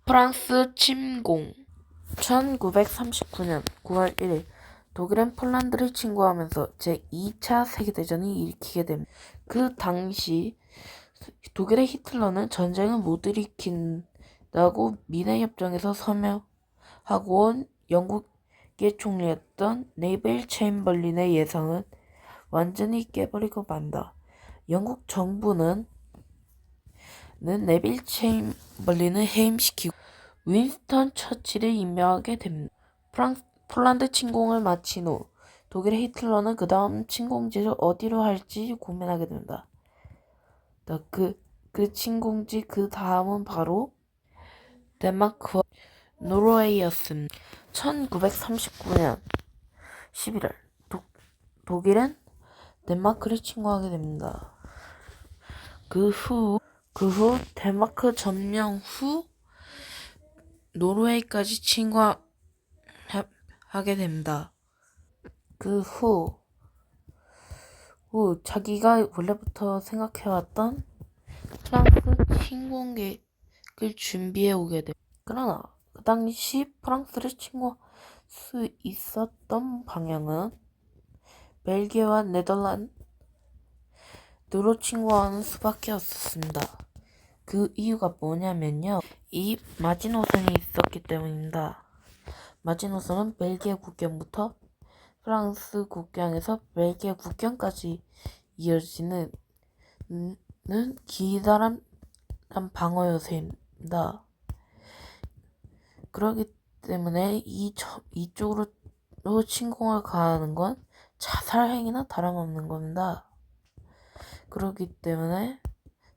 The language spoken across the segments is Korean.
프랑스 침공. 1939년 9월 1일 독일은 폴란드를 침공하면서 제2차 세계대전이 일으키게 됩니다. 그 당시 독일의 히틀러는 전쟁을 못 일으킨다고 미네협정에서 서명하고 온 영국의 총리였던 네빌 체인벌린의 예상은 완전히 깨버리고 만다. 영국 정부는 네빌 체인벌린을 해임시키고 윈스턴 처칠을 임명하게 됩니다. 폴란드 침공을 마친 후 독일의 히틀러는 그 다음 침공지를 어디로 할지 고민하게 됩니다. 그 침공지 그 다음은 바로 덴마크와 노르웨이였습니다. 1939년 11월 독일은 덴마크를 침공하게 됩니다. 그 후 덴마크 점령 후 노르웨이까지 침공하게 됩니다. 그 후 자기가 원래부터 생각해왔던 프랑스 침공 계획을 준비해 오게 됩니다. 그러나 그 당시 프랑스를 침공할 수 있었던 방향은 벨기에와 네덜란드로 침공하는 수밖에 없었습니다. 그 이유가 뭐냐면요. 이 마지노선이 있었기 때문입니다. 마지노선은 벨기에 국경부터 프랑스 국경에서 벨기에 국경까지 이어지는 기다란 방어 요새입니다. 그렇기 때문에 이쪽으로 침공을 가하는 건 자살 행위나 다름없는 겁니다. 그렇기 때문에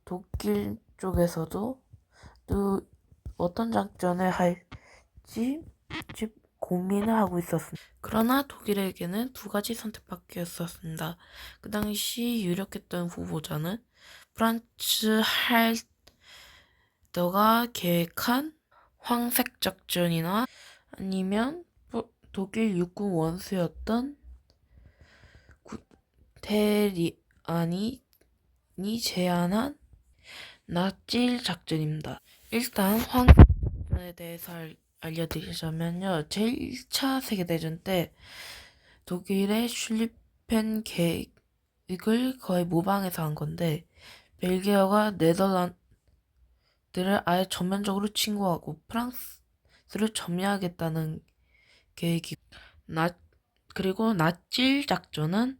독일 쪽에서도 또 어떤 작전을 할지 고민을 하고 있었습니다. 그러나 독일에게는 두 가지 선택밖에 없었습니다. 그 당시 유력했던 후보자는 프란츠 할더가 계획한 황색 작전이나 아니면 독일 육군 원수였던 구테리안이 제안한 나찔 작전입니다. 일단 황색 작전에 대해서 알려드리자면요. 제1차 세계대전 때 독일의 슐리펜 계획을 거의 모방해서 한 건데 벨기에가 네덜란드를 아예 전면적으로 침공하고 프랑스를 점령하겠다는 계획이 그리고 나찔 작전은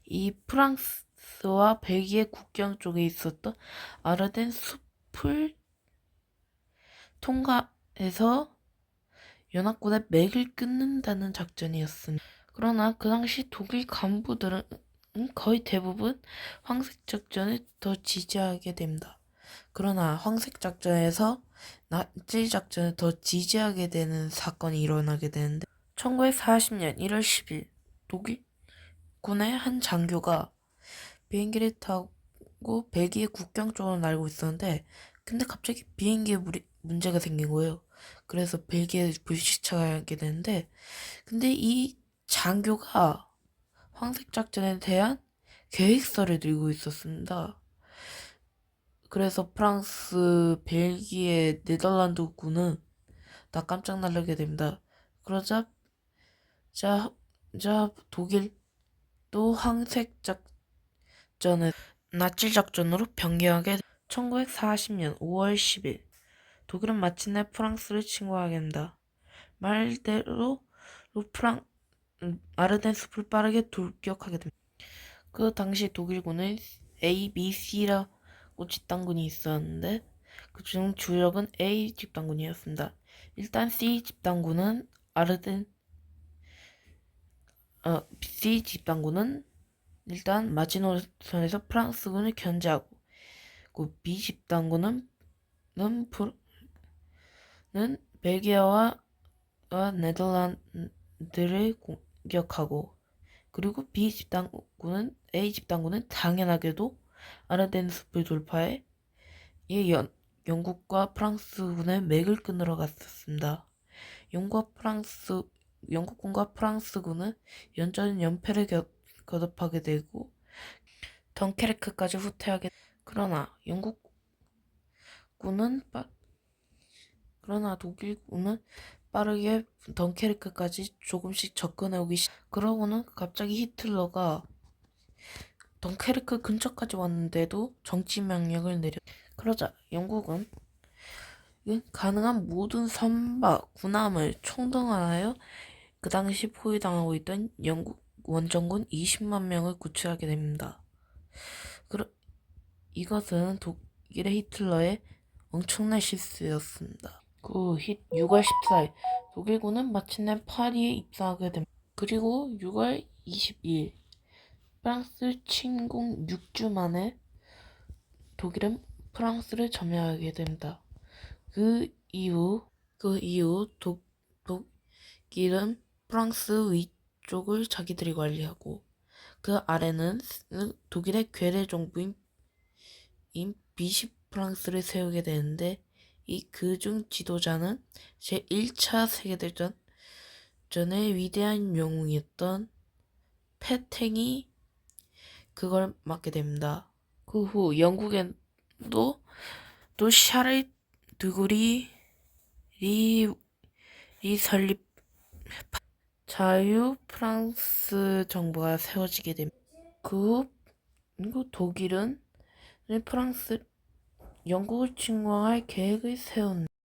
이 프랑스와 벨기에 국경 쪽에 있었던 아르덴 숲을 통과해서 연합군의 맥을 끊는다는 작전이었습니다. 그러나 그 당시 독일 간부들은 거의 대부분 황색 작전을 더 지지하게 됩니다. 그러나 황색 작전에서 나치 작전을 더 지지하게 되는 사건이 일어나게 되는데 1940년 1월 10일 독일군의 한 장교가 비행기를 타고 벨기에 국경 쪽으로 날고 있었는데 근데 갑자기 비행기에 문제가 생긴 거예요. 그래서 벨기에 불시착을 하게 되는데 근데 이 장교가 황색 작전에 대한 계획서를 들고 있었습니다. 그래서 프랑스, 벨기에, 네덜란드군은 다 깜짝 놀라게 됩니다. 그러자 독일도 황색 작전을 나치 작전으로 변경하게 1940년 5월 10일 독일은 마침내 프랑스를 침공하게 됩니다. 말대로 아르덴 숲을 빠르게 돌격하게 됩니다. 그 당시 독일군은 A, B, C라고 집단군이 있었는데 그중 주력은 A 집단군이었습니다. 일단 C 집단군은 C 집단군은 일단 마지노선에서 프랑스군을 견제하고 B 집단군은 벨기에와 네덜란드를 공격하고 그리고 B 집단군은 A 집단군은 당연하게도 아르덴 숲을 돌파해 영국과 프랑스군의 맥을 끊으러 갔었습니다. 영국군과 프랑스군은 연패를 거듭하게 되고 덩케르크까지 후퇴하게. 그러나 영국군은 그러나 독일군은 빠르게 덩케르크까지 조금씩 접근해오기 그러고는 갑자기 히틀러가 덩케르크 근처까지 왔는데도 정치 명령을 그러자 영국은 가능한 모든 선박, 군함을 총동원하여 그 당시 포위당하고 있던 영국 원정군 20만 명을 구출하게 됩니다. 이것은 독일의 히틀러의 엄청난 실수였습니다. 6월 14일 독일군은 마침내 파리에 입성하게 됩니다. 그리고 6월 22일 프랑스 침공 6주 만에 독일은 프랑스를 점령하게 됩니다. 그 이후 독일은 프랑스 위쪽을 자기들이 관리하고 그 아래는 독일의 괴뢰 정부인 비시 프랑스를 세우게 되는데 이 그중 지도자는 제1차 세계대전의 위대한 영웅이었던 패탱이 그걸 맡게 됩니다. 그 후 영국에도 또 샤를 드골이 설립 자유 프랑스 정부가 세워지게 됩니다. 그 후 독일은 영국을 침공할 계획을 세운